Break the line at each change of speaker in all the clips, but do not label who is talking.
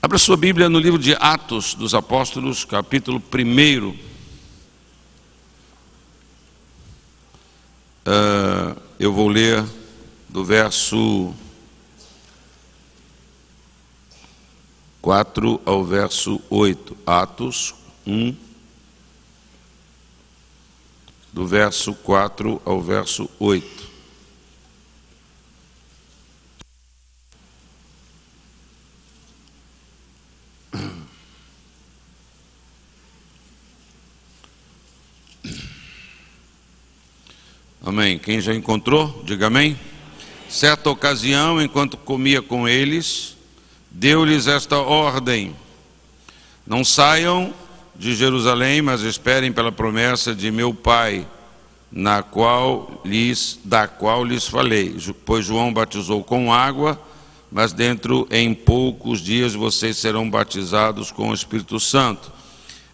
Abra sua Bíblia no livro de Atos dos Apóstolos, capítulo 1. Eu vou ler do verso 4 ao verso 8. Atos 1, do verso 4 ao verso 8. Amém. Quem já encontrou, diga amém. Certa ocasião, enquanto comia com eles, deu-lhes esta ordem: não saiam de Jerusalém, mas esperem pela promessa de meu Pai, da qual lhes falei. Pois João batizou com água, mas em poucos dias vocês serão batizados com o Espírito Santo.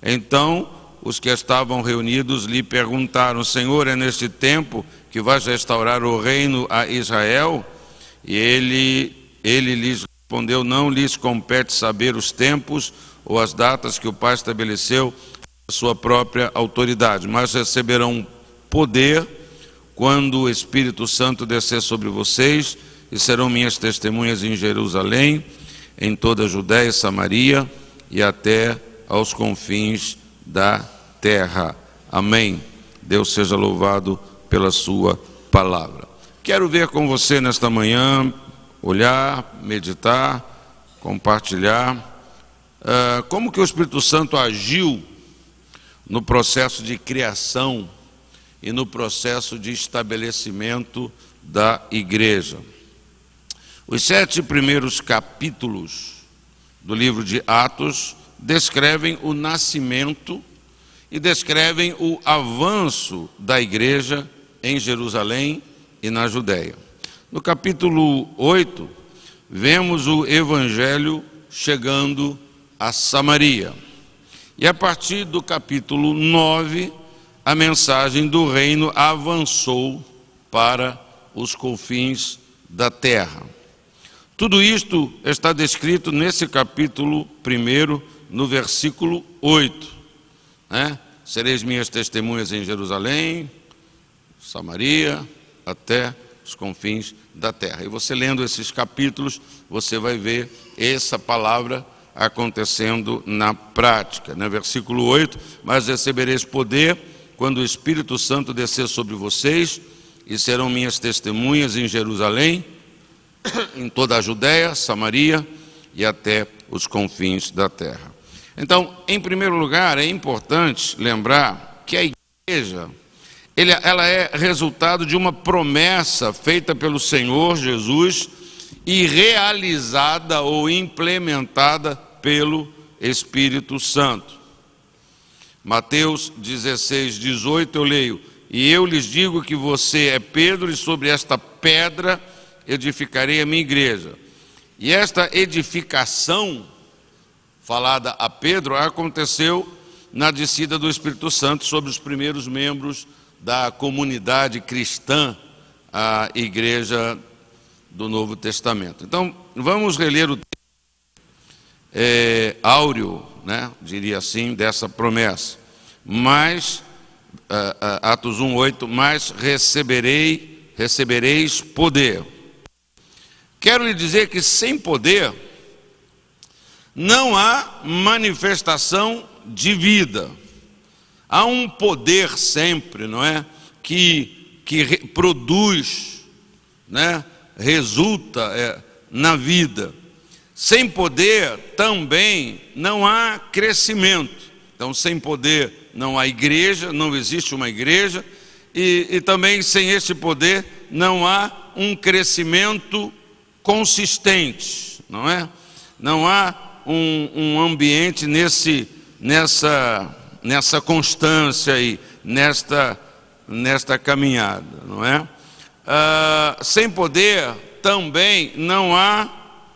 Então os que estavam reunidos lhe perguntaram: Senhor, é neste tempo que vais restaurar o reino a Israel? E ele lhes respondeu: não lhes compete saber os tempos ou as datas que o Pai estabeleceu a sua própria autoridade, mas receberão poder quando o Espírito Santo descer sobre vocês, e serão minhas testemunhas em Jerusalém, em toda a Judéia e Samaria e até aos confins da terra. Amém. Deus seja louvado pela sua palavra. Quero ver com você nesta manhã, olhar, meditar, compartilhar, como que o Espírito Santo agiu no processo de criação e no processo de estabelecimento da igreja. Os 7 primeiros capítulos do livro de Atos descrevem o nascimento e descrevem o avanço da igreja em Jerusalém e na Judéia. No capítulo 8, vemos o evangelho chegando a Samaria. E a partir do capítulo 9, a mensagem do reino avançou para os confins da terra. Tudo isto está descrito nesse capítulo 1, no versículo 8. Sereis minhas testemunhas em Jerusalém, Samaria, até os confins da terra. E você lendo esses capítulos, você vai ver essa palavra acontecendo na prática. Versículo 8, mas recebereis poder quando o Espírito Santo descer sobre vocês, e serão minhas testemunhas em Jerusalém, em toda a Judéia, Samaria e até os confins da terra. Então, em primeiro lugar, é importante lembrar que a igreja, ela é resultado de uma promessa feita pelo Senhor Jesus e realizada ou implementada pelo Espírito Santo. Mateus 16, 18, eu leio: e eu lhes digo que você é Pedro, e sobre esta pedra edificarei a minha igreja. E esta edificação falada a Pedro aconteceu na descida do Espírito Santo sobre os primeiros membros da comunidade cristã, a igreja do Novo Testamento. Então, vamos reler o texto áureo, diria assim, dessa promessa. Mas, Atos 1:8, mas recebereis poder. Quero lhe dizer que sem poder não há manifestação de vida. Há um poder sempre, não é? Que produz, resulta na vida. Sem poder também não há crescimento. Então, sem poder não há igreja, não existe uma igreja, e também sem este poder não há um crescimento consistente, não é? Não há um ambiente nessa constância aí, nesta caminhada, não é? Sem poder também não há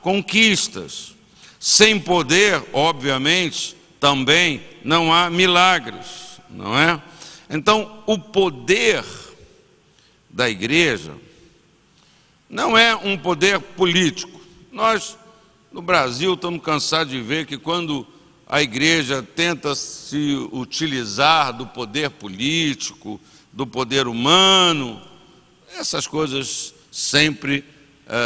conquistas. Sem poder, obviamente, também não há milagres, não é? Então, o poder da igreja não é um poder político. Nós no Brasil estamos cansados de ver que quando a igreja tenta se utilizar do poder político, do poder humano, essas coisas sempre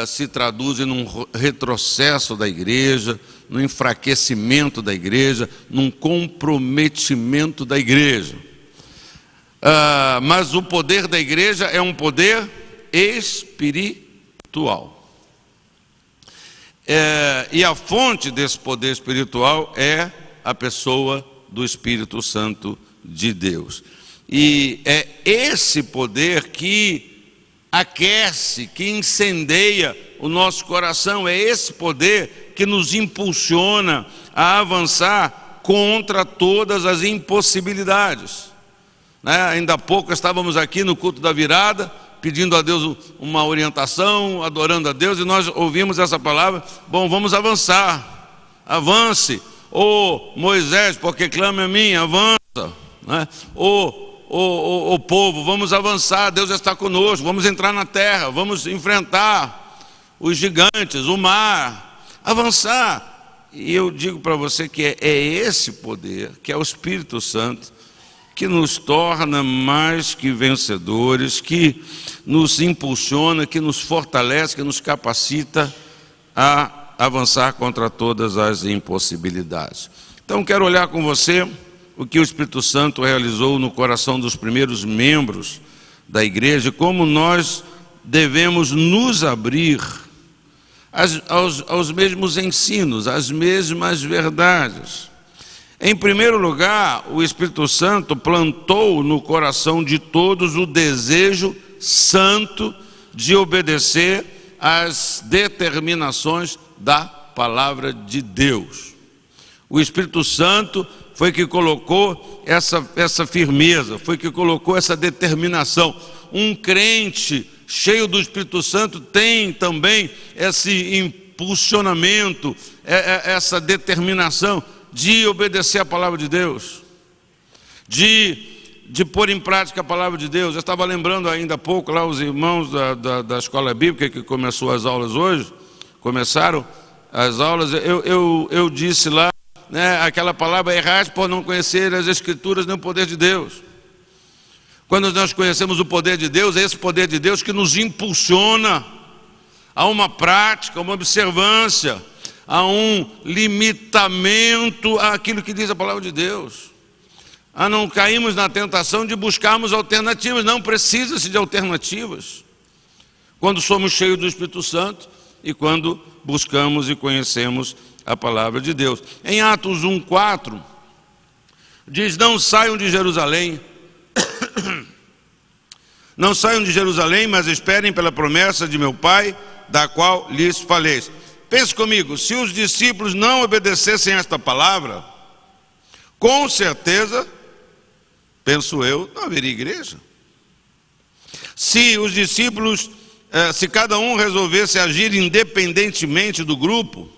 se traduzem num retrocesso da igreja, no enfraquecimento da igreja, num comprometimento da igreja. Mas o poder da igreja é um poder espiritual. E a fonte desse poder espiritual é a pessoa do Espírito Santo de Deus. E é esse poder que aquece, que incendeia o nosso coração, é esse poder que nos impulsiona a avançar contra todas as impossibilidades. Ainda há pouco estávamos aqui no culto da virada, pedindo a Deus uma orientação, adorando a Deus, e nós ouvimos essa palavra: bom, vamos avançar, avance, Moisés, porque clama a mim, avança, o povo, vamos avançar, Deus está conosco, vamos entrar na terra, vamos enfrentar os gigantes, o mar, avançar. E eu digo para você que é esse poder, que é o Espírito Santo, que nos torna mais que vencedores, que nos impulsiona, que nos fortalece, que nos capacita a avançar contra todas as impossibilidades. Então quero olhar com você o que o Espírito Santo realizou no coração dos primeiros membros da igreja, como nós devemos nos abrir aos mesmos ensinos, às mesmas verdades. Em primeiro lugar, o Espírito Santo plantou no coração de todos o desejo santo de obedecer às determinações da palavra de Deus. O Espírito Santo foi que colocou essa firmeza, foi que colocou essa determinação. Um crente cheio do Espírito Santo tem também esse impulsionamento, essa determinação de obedecer a palavra de Deus, de pôr em prática a palavra de Deus. Eu estava lembrando ainda há pouco lá os irmãos da escola bíblica que começou as aulas hoje, começaram as aulas, eu disse lá, aquela palavra: errais por não conhecer as Escrituras nem o poder de Deus. Quando nós conhecemos o poder de Deus, é esse poder de Deus que nos impulsiona a uma prática, a uma observância, a um limitamento àquilo que diz a palavra de Deus, a não cairmos na tentação de buscarmos alternativas. Não precisa-se de alternativas quando somos cheios do Espírito Santo e quando buscamos e conhecemos a palavra de Deus. Em Atos 1:4 diz: não saiam de Jerusalém, não saiam de Jerusalém, mas esperem pela promessa de meu Pai, da qual lhes falei. Pense comigo, se os discípulos não obedecessem esta palavra, com certeza, penso eu, não haveria igreja. Se os discípulos, se cada um resolvesse agir independentemente do grupo,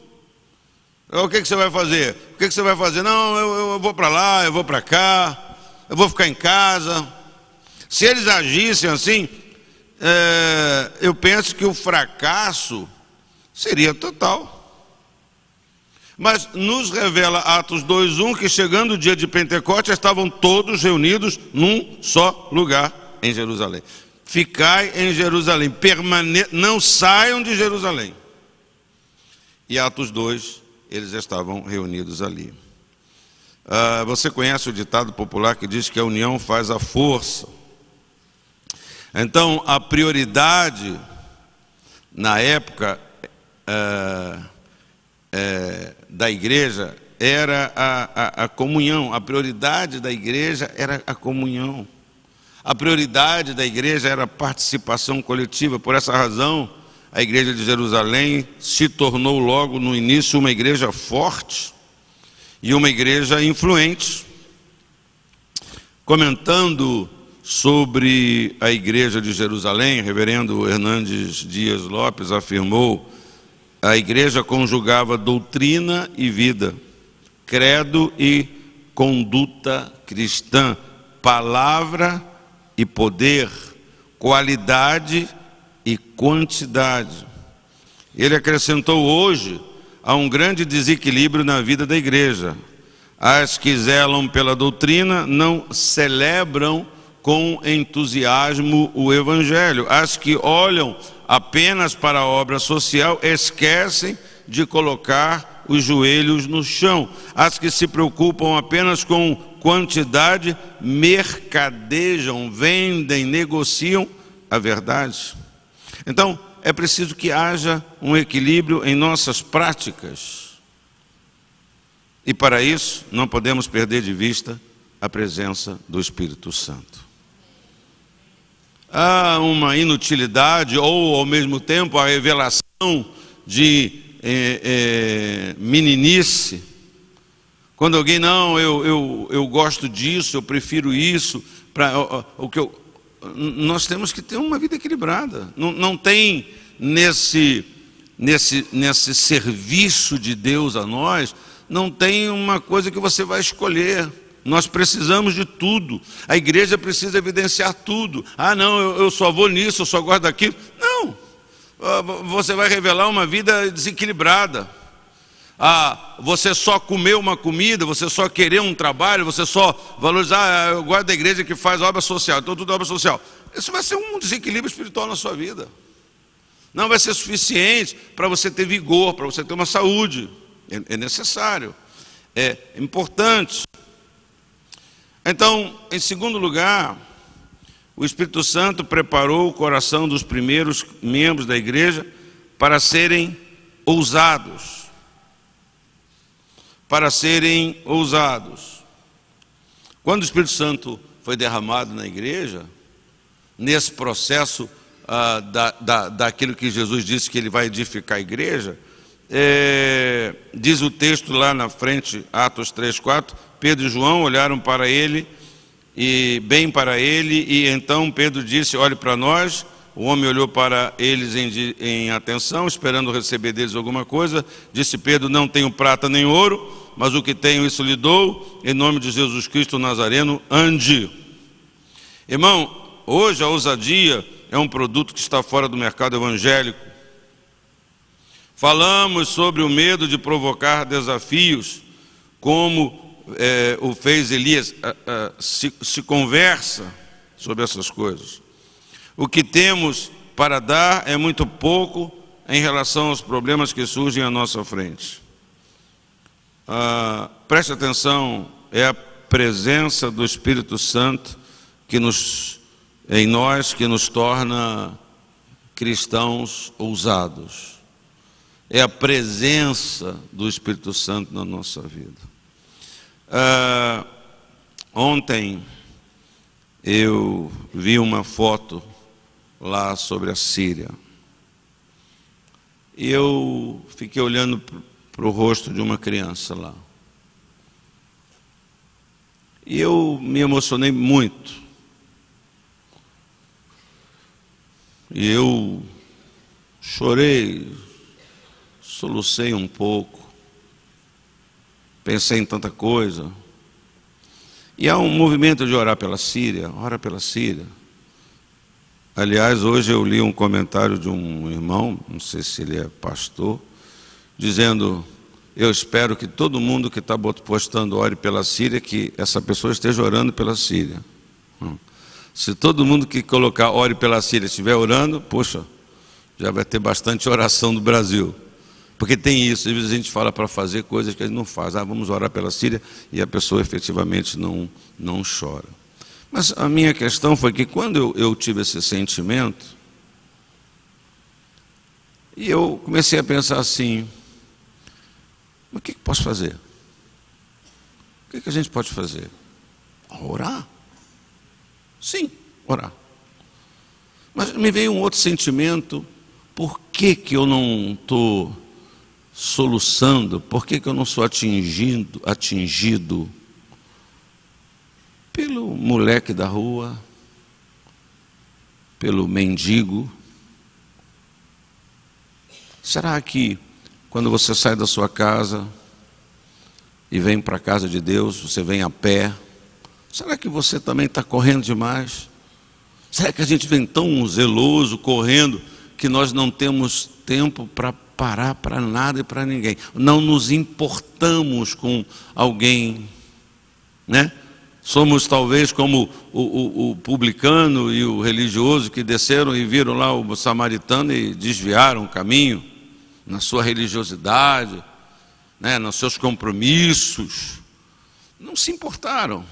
o que você vai fazer? O que você vai fazer? Não, eu vou para lá, eu vou para cá, eu vou ficar em casa. Se eles agissem assim, eu penso que o fracasso seria total. Mas nos revela Atos 2:1 que, chegando o dia de Pentecostes, estavam todos reunidos num só lugar em Jerusalém. Ficai em Jerusalém, não saiam de Jerusalém. E Atos 2, eles estavam reunidos ali. Você conhece o ditado popular que diz que a união faz a força. Então, a prioridade na época da igreja era a comunhão. A prioridade da igreja era a comunhão. A prioridade da igreja era a participação coletiva. Por essa razão, a igreja de Jerusalém se tornou logo no início uma igreja forte e uma igreja influente. Comentando sobre a igreja de Jerusalém, o reverendo Hernandes Dias Lopes afirmou: a igreja conjugava doutrina e vida, credo e conduta cristã, palavra e poder, qualidade e quantidade. Ele acrescentou: hoje há um grande desequilíbrio na vida da igreja. As que zelam pela doutrina não celebram com entusiasmo o evangelho. As que olham apenas para a obra social esquecem de colocar os joelhos no chão. As que se preocupam apenas com quantidade mercadejam, vendem, negociam a verdade. Então, é preciso que haja um equilíbrio em nossas práticas. E para isso, não podemos perder de vista a presença do Espírito Santo. Há uma inutilidade ou, ao mesmo tempo, a revelação de meninice. Quando alguém, não, eu gosto disso, eu prefiro isso, nós temos que ter uma vida equilibrada. Não tem nesse serviço de Deus a nós, não tem uma coisa que você vai escolher. Nós precisamos de tudo. A igreja precisa evidenciar tudo. Ah, não, eu só vou nisso, eu só gosto daquilo. Não. Você vai revelar uma vida desequilibrada. Ah, você só comer uma comida, você só querer um trabalho, você só valorizar. Eu gosto da igreja que faz obra social, então tudo é obra social. Isso vai ser um desequilíbrio espiritual na sua vida. Não vai ser suficiente para você ter vigor, para você ter uma saúde. É necessário, é importante. Então, em segundo lugar, o Espírito Santo preparou o coração dos primeiros membros da igreja para serem ousados. Para serem ousados. Quando o Espírito Santo foi derramado na igreja, nesse processo daquilo que Jesus disse que ele vai edificar a igreja, diz o texto lá na frente, Atos 3:4, Pedro e João olharam para ele, e bem para ele, e então Pedro disse, olhe para nós. O homem olhou para eles em atenção, esperando receber deles alguma coisa. Disse Pedro, não tenho prata nem ouro, mas o que tenho isso lhe dou, em nome de Jesus Cristo Nazareno, ande. Irmão, hoje a ousadia é um produto que está fora do mercado evangélico. Falamos sobre o medo de provocar desafios, como o fez Elias. Se conversa sobre essas coisas. O que temos para dar é muito pouco em relação aos problemas que surgem à nossa frente. Preste atenção, é a presença do Espírito Santo em nós que nos torna cristãos ousados. É a presença do Espírito Santo na nossa vida. Ontem eu vi uma foto lá sobre a Síria. E eu fiquei olhando para o rosto de uma criança lá. E eu me emocionei muito. E eu chorei, solucei um pouco, pensei em tanta coisa. E há um movimento de orar pela Síria, ora pela Síria. Aliás, hoje eu li um comentário de um irmão, não sei se ele é pastor, dizendo, eu espero que todo mundo que está postando ore pela Síria, que essa pessoa esteja orando pela Síria. Se todo mundo que colocar ore pela Síria estiver orando, poxa, já vai ter bastante oração no Brasil. Porque tem isso, às vezes a gente fala para fazer coisas que a gente não faz. Vamos orar pela Síria, e a pessoa efetivamente não chora. Mas a minha questão foi que quando eu tive esse sentimento, e eu comecei a pensar assim, mas o que posso fazer? O que a gente pode fazer? Orar? Sim, orar. Mas me veio um outro sentimento, por que eu não estou soluçando, por que eu não sou atingido pelo moleque da rua, pelo mendigo? Será que quando você sai da sua casa e vem para a casa de Deus, você vem a pé, será que você também está correndo demais? Será que a gente vem tão zeloso, correndo, que nós não temos tempo para parar para nada e para ninguém. Não nos importamos com alguém, né? Somos talvez como o publicano e o religioso que desceram e viram lá o samaritano e desviaram o caminho na sua religiosidade, né, nos seus compromissos. Não se importaram.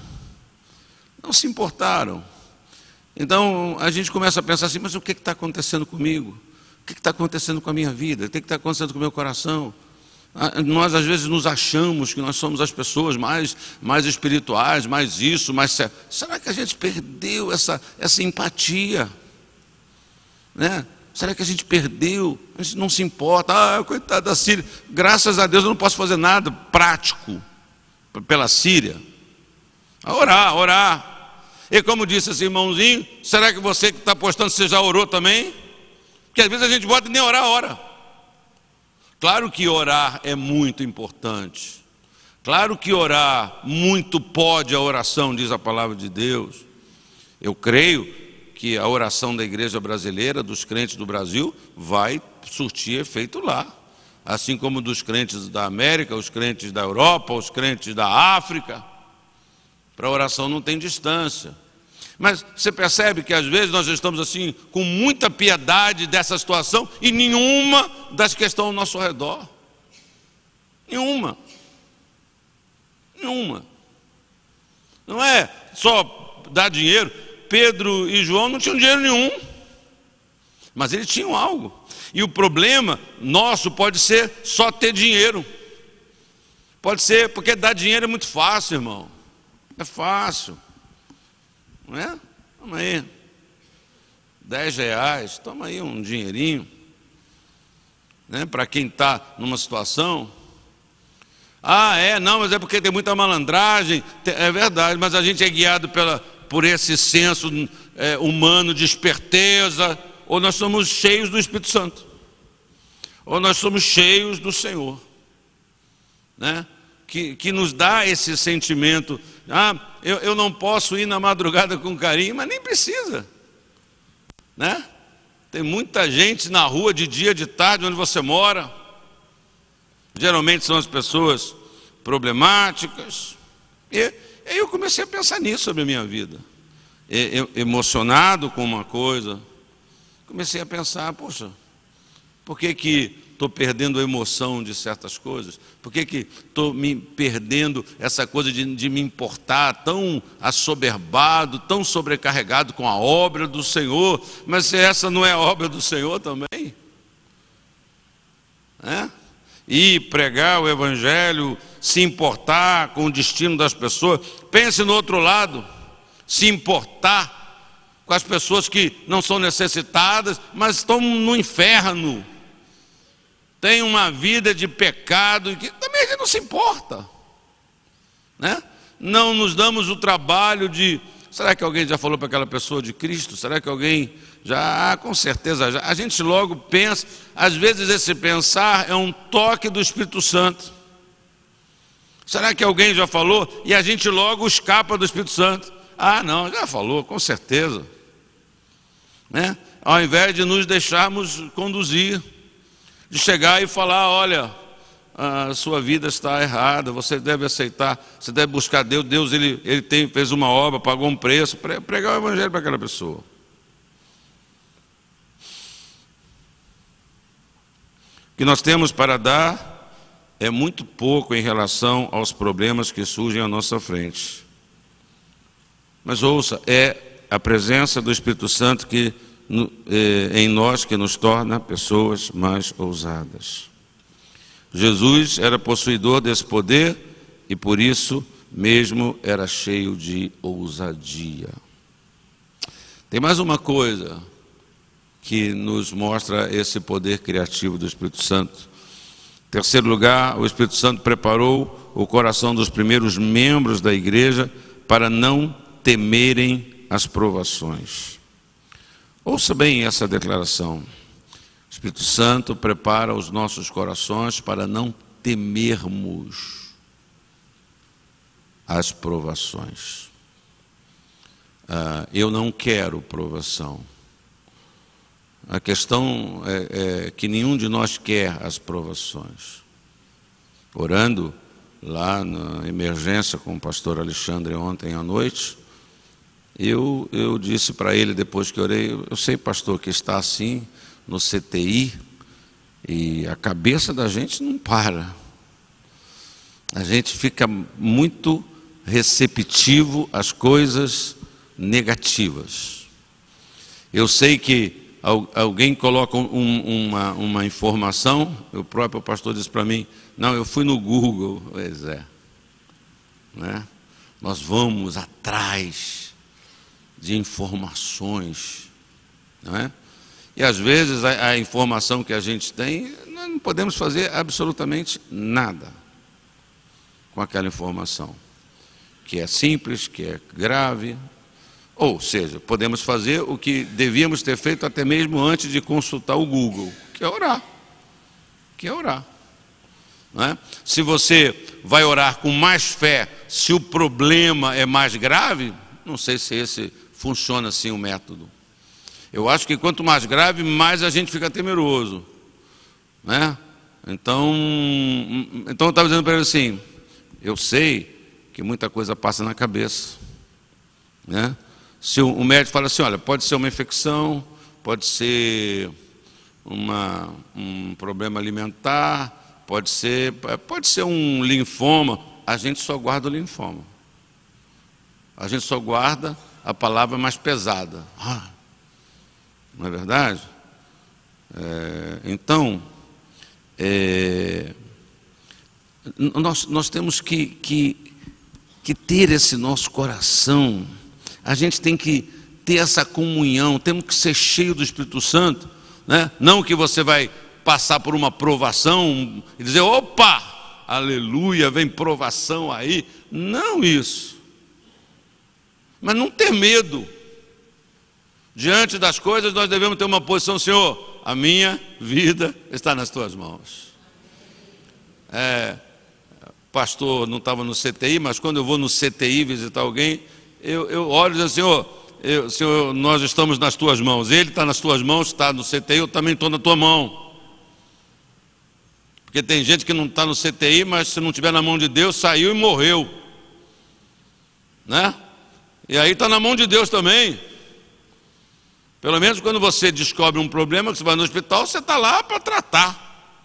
Não se importaram. Então a gente começa a pensar assim, mas o que está acontecendo comigo? O que está acontecendo com a minha vida? O que está acontecendo com o meu coração? Nós às vezes nos achamos que nós somos as pessoas mais espirituais, mais isso, mais... Será que a gente perdeu essa empatia? Né? Será que a gente perdeu? A gente não se importa. Coitada da Síria. Graças a Deus eu não posso fazer nada prático pela Síria. Orar. E como disse esse irmãozinho, será que você que está postando, você já orou também? Porque às vezes a gente bota nem orar, ora. Claro que orar é muito importante. Claro que orar muito pode a oração, diz a palavra de Deus. Eu creio que a oração da igreja brasileira, dos crentes do Brasil, vai surtir efeito lá. Assim como dos crentes da América, os crentes da Europa, os crentes da África. Para a oração não tem distância. Mas você percebe que às vezes nós estamos assim, com muita piedade dessa situação e nenhuma das que estão ao nosso redor. Nenhuma. Não é só dar dinheiro. Pedro e João não tinham dinheiro nenhum, mas eles tinham algo. E o problema nosso pode ser só ter dinheiro. Pode ser, porque dar dinheiro é muito fácil, irmão. É fácil. Não é? Toma aí, R$10, toma aí um dinheirinho, né? Para quem está numa situação. Não, mas é porque tem muita malandragem. É verdade, mas a gente é guiado por esse senso humano de esperteza, ou nós somos cheios do Espírito Santo, ou nós somos cheios do Senhor, né? Que nos dá esse sentimento. Eu não posso ir na madrugada com carinho, mas nem precisa, né? Tem muita gente na rua de dia, de tarde, onde você mora. Geralmente são as pessoas problemáticas. E aí eu comecei a pensar nisso sobre a minha vida. Emocionado com uma coisa, comecei a pensar, poxa, por que estou perdendo a emoção de certas coisas? Por que estou me perdendo essa coisa de me importar, tão assoberbado, tão sobrecarregado com a obra do Senhor? Mas se essa não é a obra do Senhor também? E pregar o Evangelho, se importar com o destino das pessoas. Pense no outro lado, se importar com as pessoas que não são necessitadas, mas estão no inferno. Tem uma vida de pecado e que também a gente não se importa, né? Não nos damos o trabalho de... Será que alguém já falou para aquela pessoa de Cristo? Será que alguém já? Com certeza já. A gente logo pensa. Às vezes esse pensar é um toque do Espírito Santo. Será que alguém já falou? E a gente logo escapa do Espírito Santo. Não, já falou, com certeza, né? Ao invés de nos deixarmos conduzir, de chegar e falar, olha, a sua vida está errada, você deve aceitar, você deve buscar Deus. Deus ele fez uma obra, pagou um preço, pregar o Evangelho para aquela pessoa. O que nós temos para dar é muito pouco em relação aos problemas que surgem à nossa frente. Mas ouça, é a presença do Espírito Santo em nós que nos torna pessoas mais ousadas. Jesus era possuidor desse poder e por isso mesmo era cheio de ousadia. Tem mais uma coisa que nos mostra esse poder criativo do Espírito Santo. Em terceiro lugar, o Espírito Santo preparou o coração dos primeiros membros da igreja para não temerem as provações. Ouça bem essa declaração. O Espírito Santo prepara os nossos corações para não temermos as provações. Eu não quero provação. A questão é que nenhum de nós quer as provações. Orando lá na emergência com o pastor Alexandre ontem à noite, eu disse para ele, depois que orei, eu sei, pastor, que está assim no CTI e a cabeça da gente não para. A gente fica muito receptivo às coisas negativas. Eu sei que alguém coloca uma informação, o próprio pastor disse para mim, não, eu fui no Google. Pois é, né? Nós vamos atrás de informações, não é? E às vezes a informação que a gente tem, nós não podemos fazer absolutamente nada com aquela informação, que é simples, que é grave. Ou seja, podemos fazer o que devíamos ter feito até mesmo antes de consultar o Google, que é orar. Não é? Se você vai orar com mais fé, se o problema é mais grave, não sei se esse funciona assim o método. Eu acho que quanto mais grave, mais a gente fica temeroso, né? Então eu estava dizendo para ele assim, eu sei que muita coisa passa na cabeça, né? Se o médico fala assim, olha, pode ser uma infecção, pode ser um problema alimentar, pode ser um linfoma, a gente só guarda o linfoma. A gente só guarda a palavra mais pesada. Não é verdade? Então, nós temos que ter esse nosso coração. A gente tem que ter essa comunhão, temos que ser cheio do Espírito Santo, né? Não que você vai passar por uma provação e dizer, opa, aleluia, vem provação aí. Não isso. Mas não ter medo. Diante das coisas nós devemos ter uma posição, Senhor, a minha vida está nas tuas mãos. Pastor não estava no CTI, mas quando eu vou no CTI visitar alguém, eu olho e digo, Senhor, nós estamos nas tuas mãos. Ele está nas tuas mãos, está no CTI, eu também estou na tua mão. Porque tem gente que não está no CTI, mas se não estiver na mão de Deus, saiu e morreu, né? E aí está na mão de Deus também. Pelo menos quando você descobre um problema, que você vai no hospital, você está lá para tratar,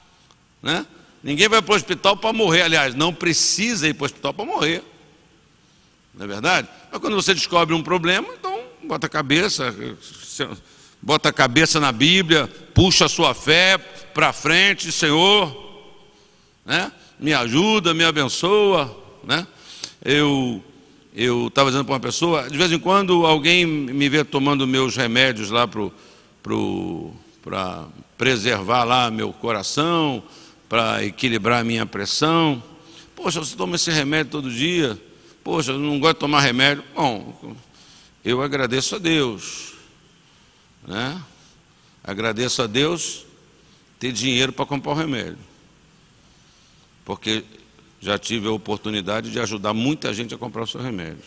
né? Ninguém vai para o hospital para morrer. Aliás, não precisa ir para o hospital para morrer. Não é verdade? Mas quando você descobre um problema, então bota a cabeça na Bíblia, puxa a sua fé para frente, Senhor, né? Me ajuda, me abençoa, né? Eu estava dizendo para uma pessoa, de vez em quando alguém me vê tomando meus remédios lá para preservar lá meu coração, para equilibrar a minha pressão. Poxa, você toma esse remédio todo dia? Poxa, eu não gosto de tomar remédio. Bom, eu agradeço a Deus, né? Agradeço a Deus ter dinheiro para comprar o remédio, porque já tive a oportunidade de ajudar muita gente a comprar o seu remédio.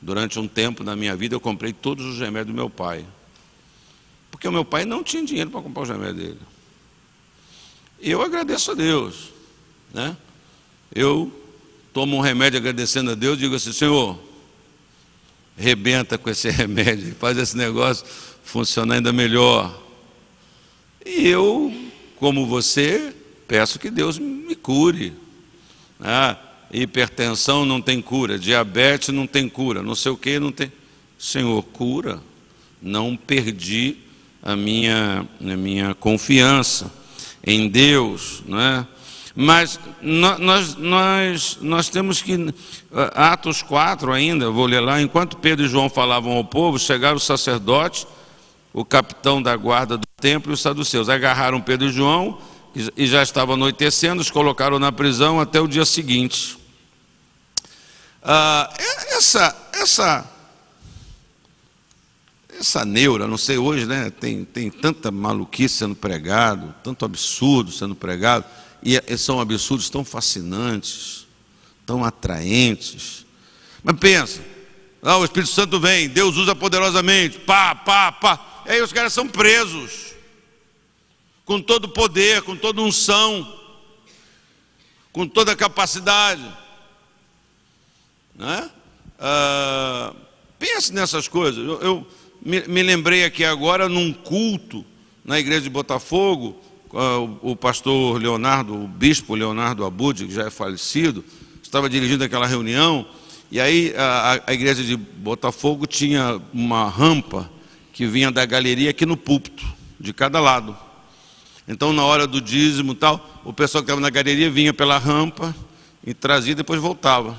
Durante um tempo na minha vida eu comprei todos os remédios do meu pai, porque o meu pai não tinha dinheiro para comprar os remédios dele. E eu agradeço a Deus, né? Eu tomo um remédio agradecendo a Deus, digo assim, Senhor, rebenta com esse remédio, faz esse negócio funcionar ainda melhor. E eu, como você, peço que Deus me cure. Hipertensão não tem cura, diabetes não tem cura, não sei o que, não tem. Senhor, cura. Não perdi a minha confiança em Deus, não é? Mas nós temos que, Atos 4 ainda, eu vou ler lá, enquanto Pedro e João falavam ao povo, chegaram os sacerdotes, o capitão da guarda do templo e os saduceus, agarraram Pedro e João, e já estava anoitecendo, os colocaram na prisão até o dia seguinte. Essa neura, não sei hoje, né? Tem tanta maluquice sendo pregado, tanto absurdo sendo pregado, e são absurdos tão fascinantes, tão atraentes. Mas pensa, o Espírito Santo vem, Deus usa poderosamente, E aí os caras são presos, com todo o poder, com toda unção, com toda a capacidade, né? Pense nessas coisas. Eu me lembrei aqui agora, num culto na igreja de Botafogo, o pastor Leonardo, o bispo Leonardo Abud, que já é falecido, estava dirigindo aquela reunião, e aí a igreja de Botafogo tinha uma rampa que vinha da galeria aqui no púlpito, de cada lado. Então, na hora do dízimo e tal, o pessoal que estava na galeria vinha pela rampa e trazia e depois voltava.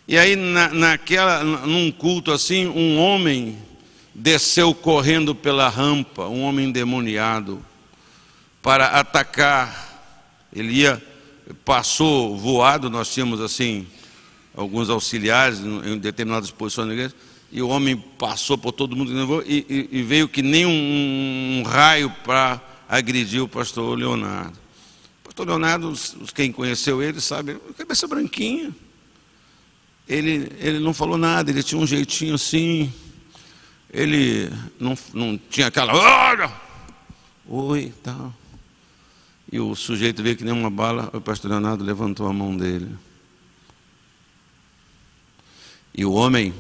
E aí, num culto assim, um homem desceu correndo pela rampa, um homem endemoniado, para atacar. Ele passou voado, nós tínhamos assim, alguns auxiliares em determinadas posições na igreja, e o homem passou por todo mundo e veio que nem um raio para agredir o pastor Leonardo. O pastor Leonardo, quem conheceu ele sabe, cabeça branquinha. Ele não falou nada, ele tinha um jeitinho assim, ele não tinha aquela, olha, oi, tal. E o sujeito veio que nem uma bala, o pastor Leonardo levantou a mão dele. E o homem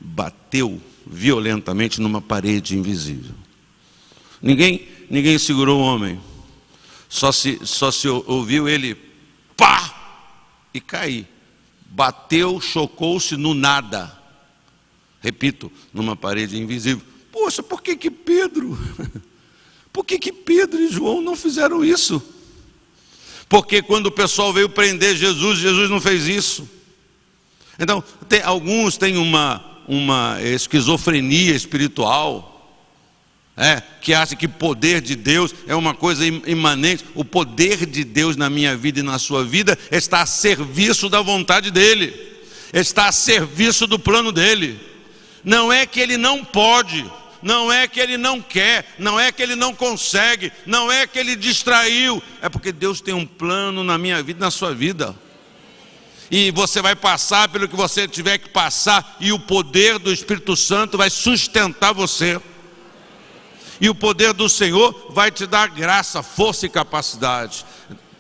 bateu violentamente numa parede invisível. Ninguém segurou o homem. Só se ouviu ele pá e cair. Bateu, chocou-se no nada. Repito, numa parede invisível. Poxa, por que Pedro? Por que Pedro e João não fizeram isso? Porque quando o pessoal veio prender Jesus, Jesus não fez isso. Então, alguns têm uma esquizofrenia espiritual, que acha que o poder de Deus é uma coisa imanente. O poder de Deus na minha vida e na sua vida está a serviço da vontade dEle, está a serviço do plano dEle. Não é que Ele não pode, não é que Ele não quer, não é que Ele não consegue, não é que Ele distraiu, é porque Deus tem um plano na minha vida e na sua vida. E você vai passar pelo que você tiver que passar, e o poder do Espírito Santo vai sustentar você. E o poder do Senhor vai te dar graça, força e capacidade.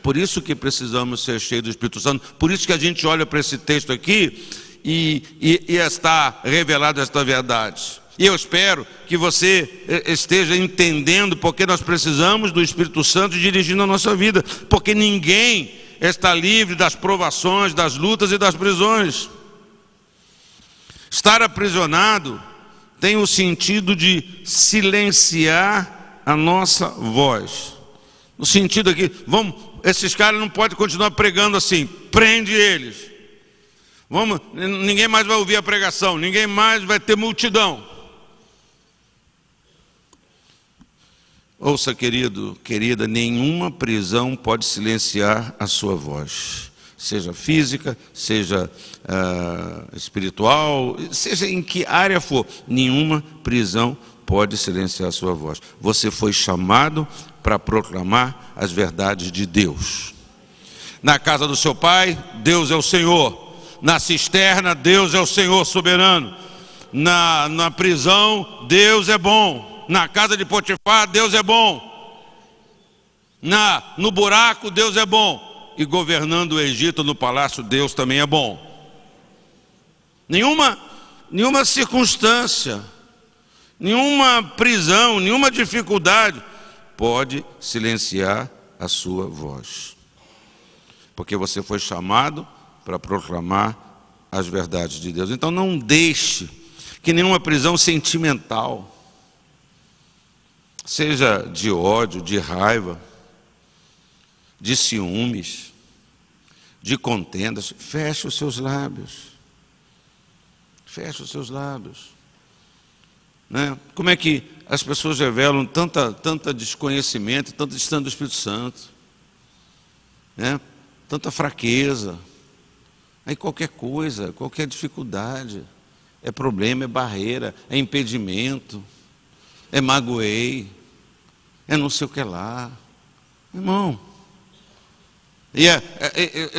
Por isso que precisamos ser cheios do Espírito Santo. Por isso que a gente olha para esse texto aqui e está revelada esta verdade. E eu espero que você esteja entendendo porque nós precisamos do Espírito Santo dirigindo a nossa vida. Porque ninguém está livre das provações, das lutas e das prisões. Estar aprisionado tem o sentido de silenciar a nossa voz. No sentido aqui, esses caras não podem continuar pregando assim, prende eles. Ninguém mais vai ouvir a pregação, ninguém mais vai ter multidão. Ouça, querido, querida, nenhuma prisão pode silenciar a sua voz. Seja física, seja espiritual, seja em que área for, nenhuma prisão pode silenciar a sua voz. Você foi chamado para proclamar as verdades de Deus. Na casa do seu pai, Deus é o Senhor. Na cisterna, Deus é o Senhor soberano. Na prisão, Deus é bom. Na casa de Potifar, Deus é bom. No buraco, Deus é bom. E governando o Egito no palácio, Deus também é bom. Nenhuma circunstância, nenhuma prisão, nenhuma dificuldade pode silenciar a sua voz. Porque você foi chamado para proclamar as verdades de Deus. Então não deixe que nenhuma prisão sentimental, seja de ódio, de raiva, de ciúmes, de contendas, feche os seus lábios. Feche os seus lábios. Né? Como é que as pessoas revelam tanta desconhecimento, tanta distância do Espírito Santo? Né? Tanta fraqueza. Aí qualquer coisa, qualquer dificuldade, é problema, é barreira, é impedimento, é magoei, é não sei o que lá. Irmão,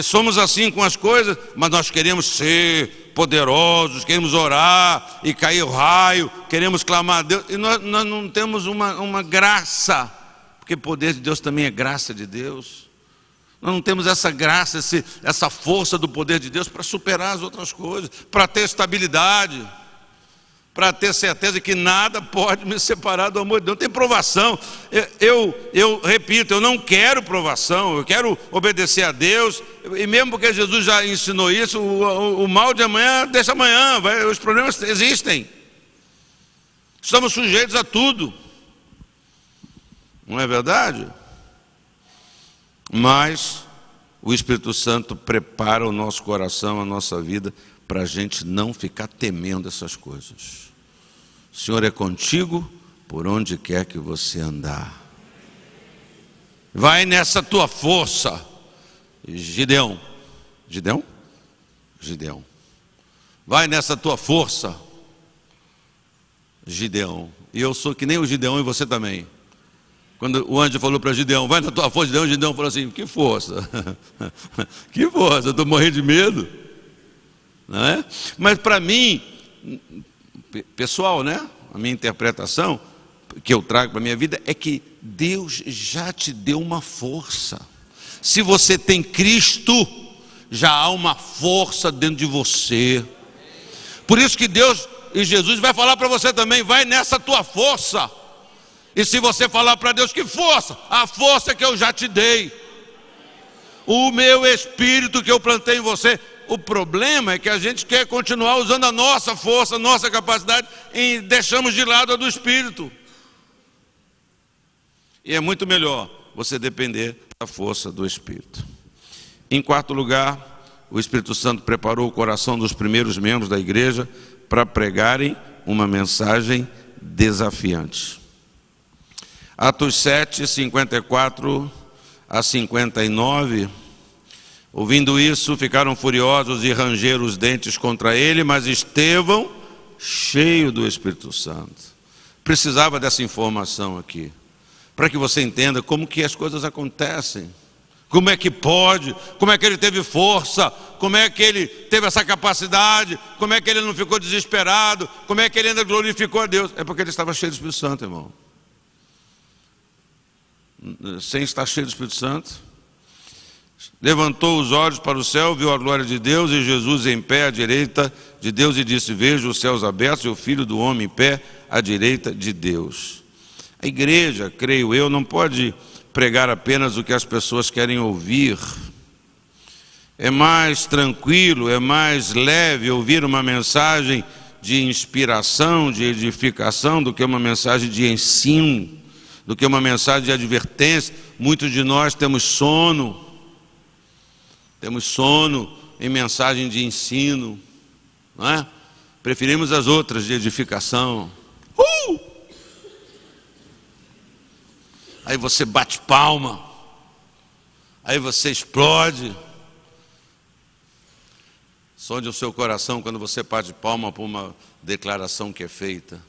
somos assim com as coisas, mas nós queremos ser poderosos, queremos orar e cair o raio, queremos clamar a Deus, e nós não temos uma graça, porque o poder de Deus também é graça de Deus. Nós não temos essa graça, essa força do poder de Deus para superar as outras coisas, para ter estabilidade, para ter certeza que nada pode me separar do amor de Deus. Não tem provação. Eu repito, eu não quero provação, eu quero obedecer a Deus, e mesmo porque Jesus já ensinou isso, o mal de amanhã deixa amanhã, os problemas existem. Estamos sujeitos a tudo, não é verdade? Mas o Espírito Santo prepara o nosso coração, a nossa vida, para a gente não ficar temendo essas coisas. O Senhor é contigo por onde quer que você andar. Vai nessa tua força, Gideão. Gideão? Gideão. Vai nessa tua força, Gideão. E eu sou que nem o Gideão e você também. Quando o anjo falou para Gideão, vai na tua força, Gideão falou assim, que força? Que força? Eu estou morrendo de medo. Não é? Mas para mim, pessoal, né? A minha interpretação que eu trago para a minha vida é que Deus já te deu uma força. Se você tem Cristo, já há uma força dentro de você. Por isso que Deus e Jesus vai falar para você também, vai nessa tua força. E se você falar para Deus, que força? A força que eu já te dei. O meu Espírito que eu plantei em você. O problema é que a gente quer continuar usando a nossa força, a nossa capacidade, e deixamos de lado a do Espírito. E é muito melhor você depender da força do Espírito. Em quarto lugar, o Espírito Santo preparou o coração dos primeiros membros da igreja para pregarem uma mensagem desafiante. Atos 7, 54 a 59... Ouvindo isso, ficaram furiosos e rangeram os dentes contra ele, mas Estevão, cheio do Espírito Santo, precisava dessa informação aqui, para que você entenda como que as coisas acontecem, como é que pode, como é que ele teve força, como é que ele teve essa capacidade, como é que ele não ficou desesperado, como é que ele ainda glorificou a Deus. É porque ele estava cheio do Espírito Santo, irmão. Sem estar cheio do Espírito Santo, levantou os olhos para o céu, viu a glória de Deus e Jesus em pé à direita de Deus e disse, vejo os céus abertos e o Filho do Homem em pé à direita de Deus. A igreja, creio eu, não pode pregar apenas o que as pessoas querem ouvir. É mais tranquilo, é mais leve ouvir uma mensagem de inspiração, de edificação, do que uma mensagem de ensino, do que uma mensagem de advertência. Muitos de nós temos sono em mensagem de ensino, não é? Preferimos as outras de edificação. Aí você bate palma, aí você explode. Sonde o seu coração quando você bate palma por uma declaração que é feita.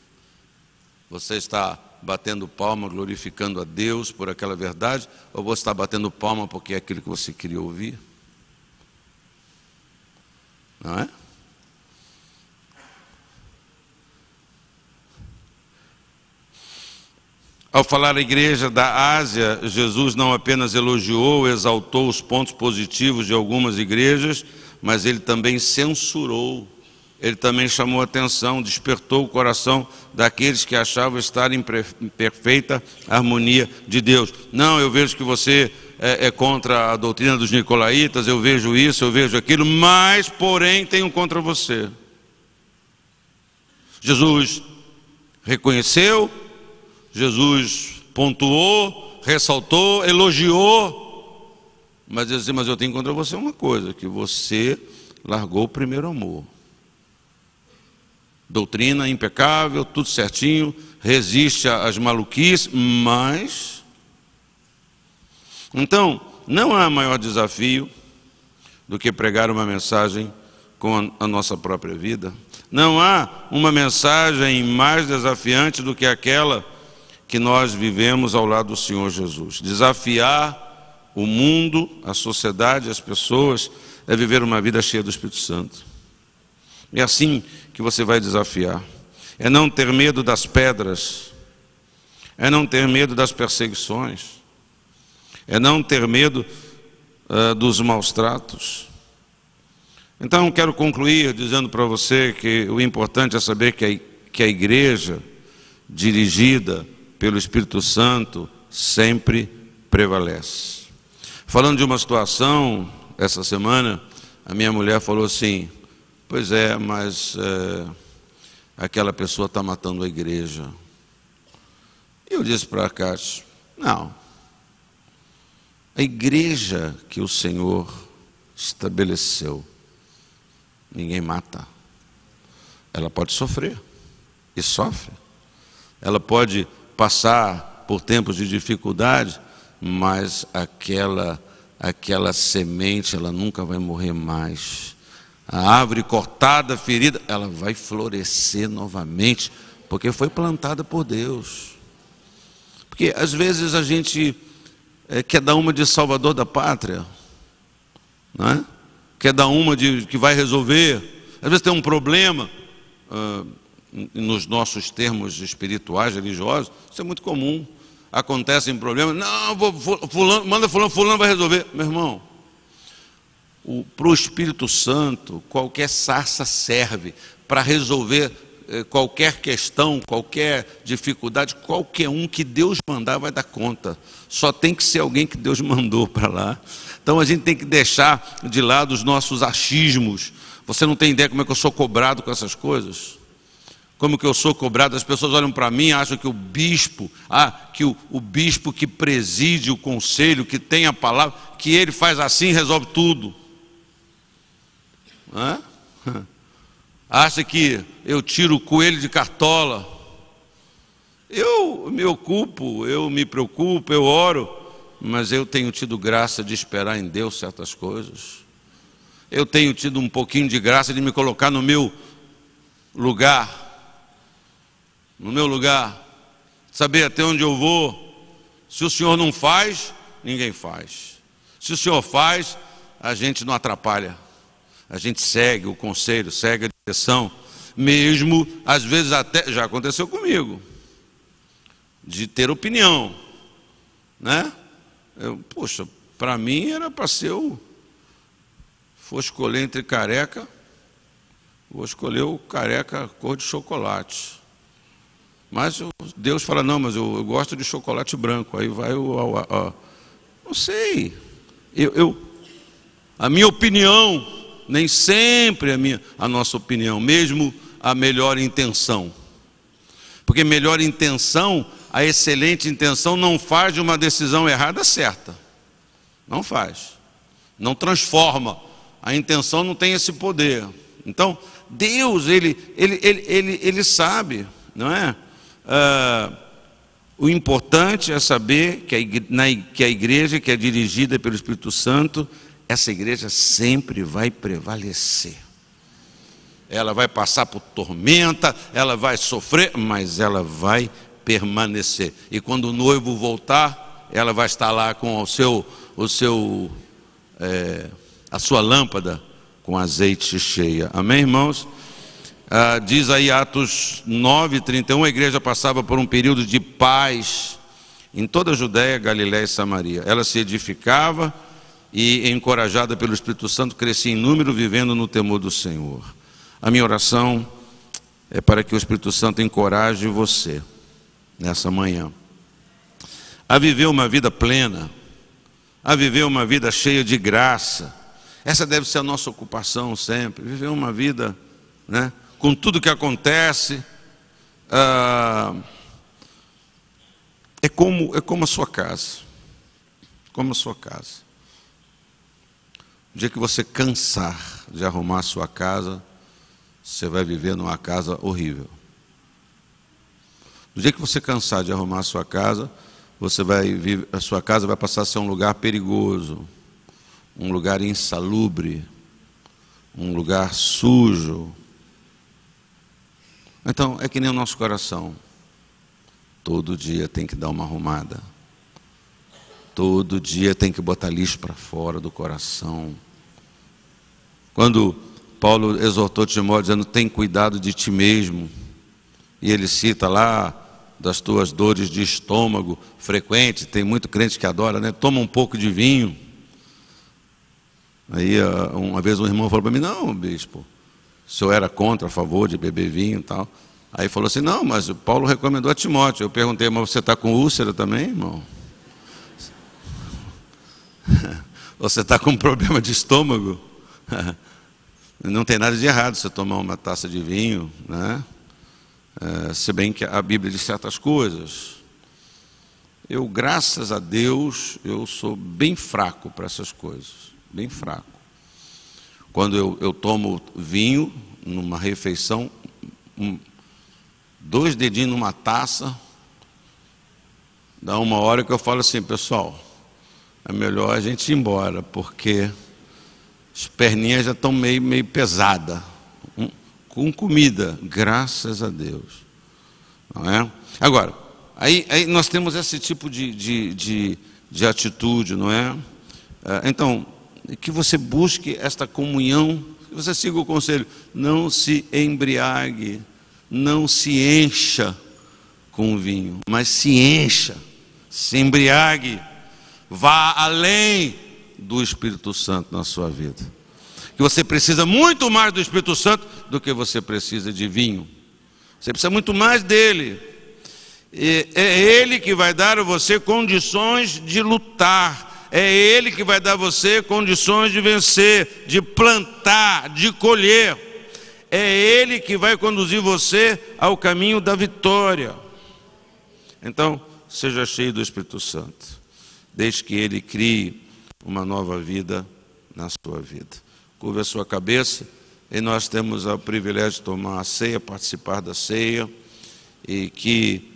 Você está batendo palma, glorificando a Deus por aquela verdade, ou você está batendo palma porque é aquilo que você queria ouvir? Não é? Ao falar à igreja da Ásia, Jesus não apenas elogiou, exaltou os pontos positivos de algumas igrejas, mas ele também censurou, ele também chamou a atenção, despertou o coração daqueles que achavam estar em perfeita harmonia de Deus. Não, eu vejo que você é contra a doutrina dos nicolaítas, eu vejo isso, eu vejo aquilo, mas, porém, tenho contra você. Jesus reconheceu, Jesus pontuou, ressaltou, elogiou, mas diz assim, mas eu tenho contra você uma coisa, que você largou o primeiro amor. Doutrina impecável, tudo certinho, resiste às maluquices, mas... Então, não há maior desafio do que pregar uma mensagem com a nossa própria vida. Não há uma mensagem mais desafiante do que aquela que nós vivemos ao lado do Senhor Jesus. Desafiar o mundo, a sociedade, as pessoas, é viver uma vida cheia do Espírito Santo. É assim que você vai desafiar. É não ter medo das pedras, é não ter medo das perseguições, é não ter medo dos maus tratos. Então quero concluir dizendo para você que o importante é saber que a igreja dirigida pelo Espírito Santo sempre prevalece. Falando de uma situação, essa semana, a minha mulher falou assim: pois é, mas aquela pessoa está matando a igreja. E eu disse para a Cátia: não, a igreja que o Senhor estabeleceu, ninguém mata. Ela pode sofrer, e sofre. Ela pode passar por tempos de dificuldade, mas aquela semente, ela nunca vai morrer mais. A árvore cortada, ferida, ela vai florescer novamente, porque foi plantada por Deus. Porque às vezes a gente quer dar uma de salvador da pátria, não é? Quer dar uma de que vai resolver. Às vezes tem um problema, nos nossos termos espirituais, religiosos, isso é muito comum. Acontecem problemas, não, fulano, manda fulano vai resolver. Meu irmão, para o Espírito Santo, qualquer sarça serve para resolver qualquer questão, qualquer dificuldade. Qualquer um que Deus mandar vai dar conta. Só tem que ser alguém que Deus mandou para lá. Então a gente tem que deixar de lado os nossos achismos. Você não tem ideia como é que eu sou cobrado com essas coisas? Como que eu sou cobrado? As pessoas olham para mim e acham que o bispo, o bispo que preside o conselho, que tem a palavra, que ele faz assim e resolve tudo. Acha que eu tiro o coelho de cartola. Eu me ocupo, eu me preocupo, eu oro, mas eu tenho tido graça de esperar em Deus certas coisas. Eu tenho tido um pouquinho de graça de me colocar no meu lugar. No meu lugar, saber até onde eu vou. Se o Senhor não faz, ninguém faz. Se o Senhor faz, a gente não atrapalha. A gente segue o conselho, segue a direção, mesmo, às vezes até, já aconteceu comigo, de ter opinião, né? Poxa, para mim era para ser for escolher entre careca, vou escolher o careca cor de chocolate. Mas Deus fala: não, mas eu gosto de chocolate branco. Aí vai não sei. A minha opinião, nem sempre a nossa opinião, mesmo a melhor intenção. Porque melhor intenção, a excelente intenção não faz de uma decisão errada certa. Não faz. Não transforma. A intenção não tem esse poder. Então, Deus, ele sabe, não é? O importante é saber que a igreja que é dirigida pelo Espírito Santo, essa igreja sempre vai prevalecer. Ela vai passar por tormenta, ela vai sofrer, mas ela vai permanecer. E quando o noivo voltar, ela vai estar lá com a sua lâmpada com azeite cheia. Amém, irmãos? Diz aí Atos 9:31, a igreja passava por um período de paz em toda a Judéia, Galiléia e Samaria. Ela se edificava e, encorajada pelo Espírito Santo, crescia em número, vivendo no temor do Senhor. A minha oração é para que o Espírito Santo encoraje você, nessa manhã, a viver uma vida plena, a viver uma vida cheia de graça. Essa deve ser a nossa ocupação sempre, viver uma vida, né, com tudo que acontece. É como a sua casa. Como a sua casa. O dia que você cansar de arrumar a sua casa, você vai viver numa casa horrível. No dia que você cansar de arrumar a sua casa, a sua casa vai passar a ser um lugar perigoso, um lugar insalubre, um lugar sujo. Então, é que nem o nosso coração. Todo dia tem que dar uma arrumada. Todo dia tem que botar lixo para fora do coração. Quando Paulo exortou Timóteo dizendo: tem cuidado de ti mesmo. E ele cita lá das tuas dores de estômago frequentes. Tem muito crente que adora, né? Toma um pouco de vinho. Aí uma vez um irmão falou para mim: não, bispo, o senhor era contra, a favor de beber vinho e tal. Aí falou assim: não, mas o Paulo recomendou a Timóteo. Eu perguntei: mas você está com úlcera também, irmão? Você está com problema de estômago? Não tem nada de errado você tomar uma taça de vinho, né? Se bem que a Bíblia diz certas coisas. Eu, graças a Deus, eu sou bem fraco para essas coisas, bem fraco. Quando eu tomo vinho numa refeição, 2 dedinhos numa taça, dá uma hora que eu falo assim: pessoal, é melhor a gente ir embora, porque as perninhas já estão meio pesadas. Com comida, graças a Deus. Não é? Agora, aí nós temos esse tipo de atitude, não é? Então, que você busque esta comunhão, que você siga o conselho: não se embriague, não se encha com o vinho, mas se encha, se embriague, vá além do Espírito Santo na sua vida. Que você precisa muito mais do Espírito Santo do que você precisa de vinho. Você precisa muito mais dele. É ele que vai dar a você condições de lutar. É ele que vai dar a você condições de vencer, de plantar, de colher. É ele que vai conduzir você ao caminho da vitória. Então, seja cheio do Espírito Santo. Deixe que ele crie uma nova vida na sua vida. Curva a sua cabeça, e nós temos o privilégio de tomar a ceia, participar da ceia, e que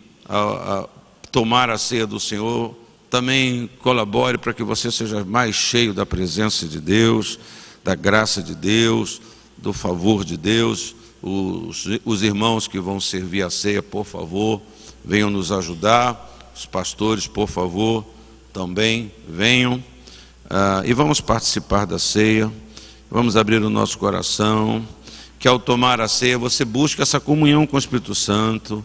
tomar a ceia do Senhor também colabore para que você seja mais cheio da presença de Deus, da graça de Deus, do favor de Deus. Os irmãos que vão servir a ceia, por favor, venham nos ajudar. Os pastores, por favor, também venham, e vamos participar da ceia. Vamos abrir o nosso coração, que ao tomar a ceia você busque essa comunhão com o Espírito Santo.